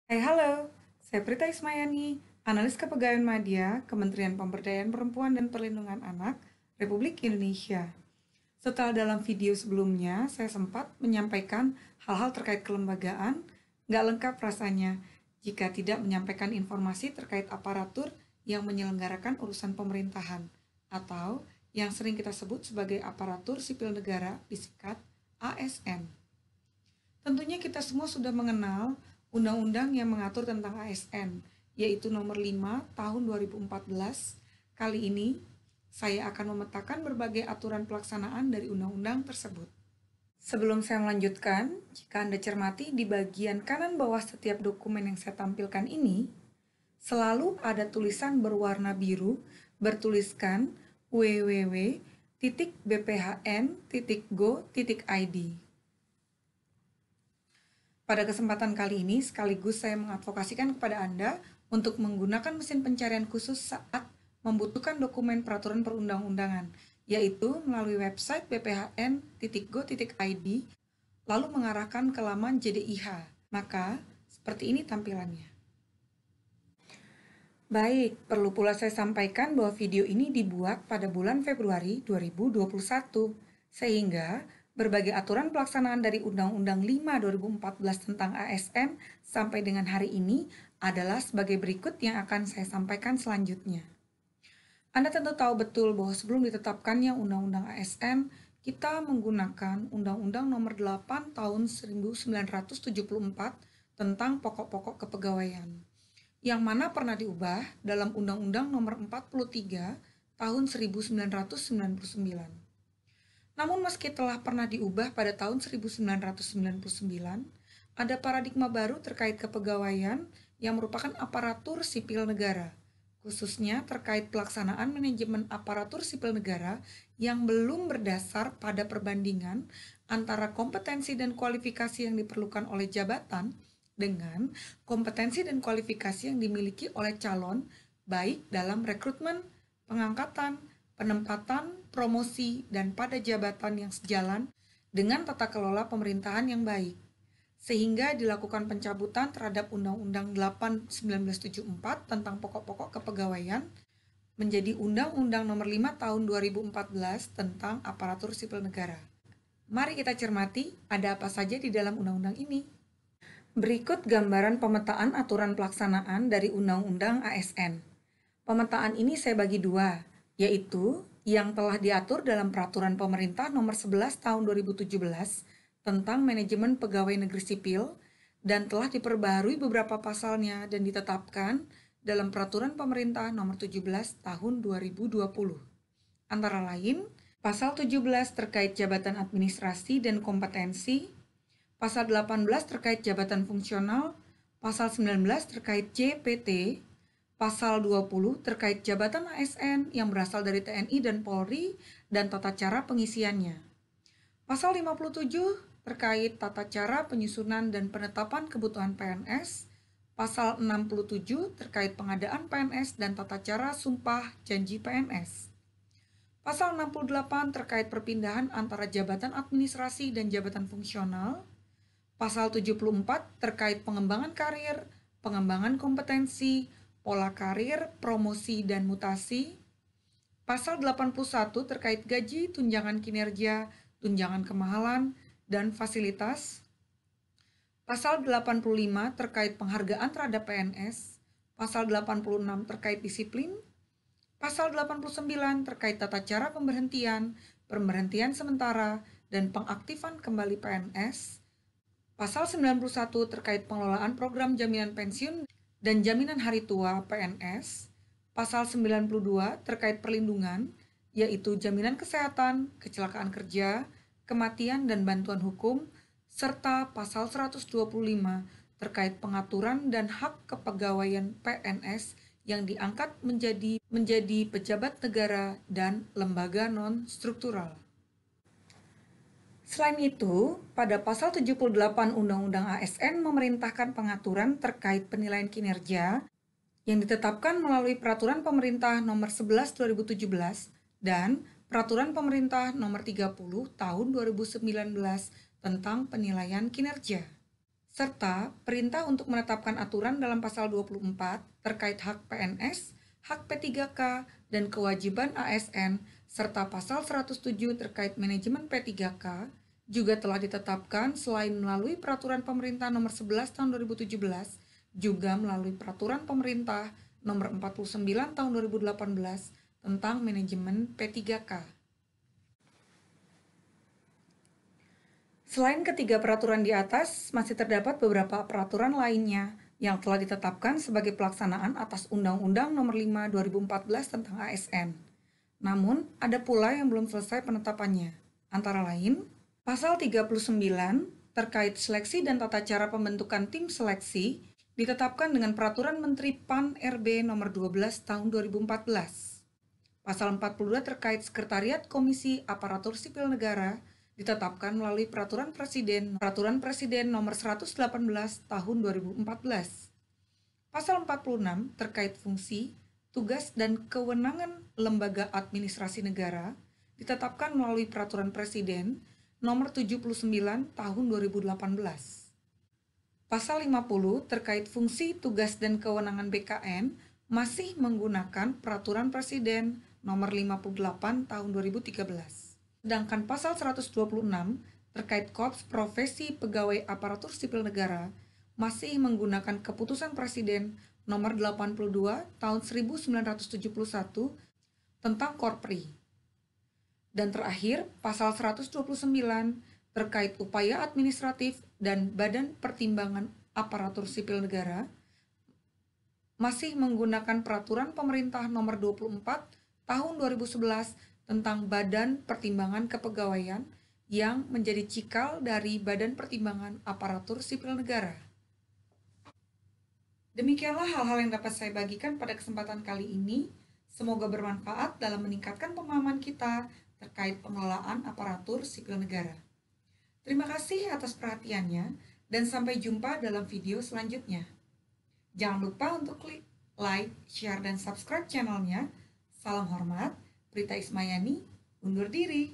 Hai, halo. Saya Prita Ismayani, analis kepegawaian media, Kementerian Pemberdayaan Perempuan dan Perlindungan Anak, Republik Indonesia. Setelah dalam video sebelumnya, saya sempat menyampaikan hal-hal terkait kelembagaan, nggak lengkap rasanya jika tidak menyampaikan informasi terkait aparatur yang menyelenggarakan urusan pemerintahan, atau yang sering kita sebut sebagai aparatur sipil negara, disingkat ASN. Tentunya kita semua sudah mengenal undang-undang yang mengatur tentang ASN, yaitu nomor 5 tahun 2014. Kali ini, saya akan memetakan berbagai aturan pelaksanaan dari undang-undang tersebut. Sebelum saya melanjutkan, jika Anda cermati di bagian kanan bawah setiap dokumen yang saya tampilkan ini, selalu ada tulisan berwarna biru bertuliskan www.bphn.go.id. Pada kesempatan kali ini, sekaligus saya mengadvokasikan kepada Anda untuk menggunakan mesin pencarian khusus saat membutuhkan dokumen peraturan perundang-undangan, yaitu melalui website bphn.go.id, lalu mengarahkan ke laman JDIH. Maka, seperti ini tampilannya. Baik, perlu pula saya sampaikan bahwa video ini dibuat pada bulan Februari 2021, sehingga berbagai aturan pelaksanaan dari Undang-Undang 5 2014 tentang ASN sampai dengan hari ini adalah sebagai berikut yang akan saya sampaikan selanjutnya. Anda tentu tahu betul bahwa sebelum ditetapkannya Undang-Undang ASN, kita menggunakan Undang-Undang Nomor 8 Tahun 1974 tentang pokok-pokok kepegawaian, yang mana pernah diubah dalam Undang-Undang Nomor 43 Tahun 1999. Namun meski telah pernah diubah pada tahun 1999, ada paradigma baru terkait kepegawaian yang merupakan aparatur sipil negara, khususnya terkait pelaksanaan manajemen aparatur sipil negara yang belum berdasar pada perbandingan antara kompetensi dan kualifikasi yang diperlukan oleh jabatan dengan kompetensi dan kualifikasi yang dimiliki oleh calon, baik dalam rekrutmen, pengangkatan, penempatan, promosi, dan pada jabatan yang sejalan dengan tata kelola pemerintahan yang baik, sehingga dilakukan pencabutan terhadap Undang-Undang 8 1974 tentang pokok-pokok kepegawaian menjadi Undang-Undang Nomor 5 Tahun 2014 tentang aparatur sipil negara. Mari kita cermati ada apa saja di dalam undang-undang ini. Berikut gambaran pemetaan aturan pelaksanaan dari Undang-Undang ASN. Pemetaan ini saya bagi dua, yaitu yang telah diatur dalam Peraturan Pemerintah Nomor 11 Tahun 2017 tentang manajemen pegawai negeri sipil dan telah diperbaharui beberapa pasalnya dan ditetapkan dalam Peraturan Pemerintah Nomor 17 Tahun 2020. Antara lain, Pasal 17 terkait jabatan administrasi dan kompetensi, Pasal 18 terkait jabatan fungsional, Pasal 19 terkait JPT, Pasal 20 terkait jabatan ASN yang berasal dari TNI dan Polri dan tata cara pengisiannya. Pasal 57 terkait tata cara penyusunan dan penetapan kebutuhan PNS. Pasal 67 terkait pengadaan PNS dan tata cara sumpah janji PNS. Pasal 68 terkait perpindahan antara jabatan administrasi dan jabatan fungsional. Pasal 74 terkait pengembangan karir, pengembangan kompetensi, pola karir, promosi, dan mutasi. Pasal 81 terkait gaji, tunjangan kinerja, tunjangan kemahalan, dan fasilitas. Pasal 85 terkait penghargaan terhadap PNS. Pasal 86 terkait disiplin. Pasal 89 terkait tata cara pemberhentian sementara, dan pengaktifan kembali PNS. Pasal 91 terkait pengelolaan program jaminan pensiun dan jaminan hari tua PNS, Pasal 92 terkait perlindungan, yaitu jaminan kesehatan, kecelakaan kerja, kematian, dan bantuan hukum, serta Pasal 125 terkait pengaturan dan hak kepegawaian PNS yang diangkat menjadi pejabat negara dan lembaga non-struktural. Selain itu, pada pasal 78 Undang-Undang ASN memerintahkan pengaturan terkait penilaian kinerja yang ditetapkan melalui Peraturan Pemerintah Nomor 11 2017 dan Peraturan Pemerintah Nomor 30 Tahun 2019 tentang penilaian kinerja. serta perintah untuk menetapkan aturan dalam pasal 24 terkait hak PNS, hak P3K, dan kewajiban ASN, serta pasal 107 terkait manajemen P3K, juga telah ditetapkan selain melalui Peraturan Pemerintah Nomor 11 Tahun 2017, juga melalui Peraturan Pemerintah Nomor 49 Tahun 2018 tentang manajemen P3K. Selain ketiga peraturan di atas, masih terdapat beberapa peraturan lainnya yang telah ditetapkan sebagai pelaksanaan atas Undang-Undang Nomor 5 2014 tentang ASN. Namun, ada pula yang belum selesai penetapannya. Antara lain, Pasal 39 terkait seleksi dan tata cara pembentukan tim seleksi ditetapkan dengan Peraturan Menteri PAN RB Nomor 12 Tahun 2014. Pasal 42 terkait Sekretariat Komisi Aparatur Sipil Negara ditetapkan melalui Peraturan Presiden Nomor 118 Tahun 2014. Pasal 46 terkait fungsi, tugas, dan kewenangan lembaga administrasi negara ditetapkan melalui Peraturan Presiden Nomor 79 Tahun 2018. Pasal 50 terkait fungsi, tugas, dan kewenangan BKN masih menggunakan Peraturan Presiden Nomor 58 Tahun 2013. Sedangkan pasal 126 terkait Korps Profesi Pegawai Aparatur Sipil Negara masih menggunakan Keputusan Presiden Nomor 82 Tahun 1971 tentang Korpri. Dan terakhir, pasal 129 terkait upaya administratif dan Badan Pertimbangan Aparatur Sipil Negara masih menggunakan Peraturan Pemerintah Nomor 24 Tahun 2011 tentang Badan Pertimbangan Kepegawaian yang menjadi cikal dari Badan Pertimbangan Aparatur Sipil Negara. Demikianlah hal-hal yang dapat saya bagikan pada kesempatan kali ini. Semoga bermanfaat dalam meningkatkan pemahaman kita terkait pengelolaan aparatur sipil negara. Terima kasih atas perhatiannya dan sampai jumpa dalam video selanjutnya. Jangan lupa untuk klik like, share, dan subscribe channelnya. Salam hormat, Prita Ismayani, undur diri.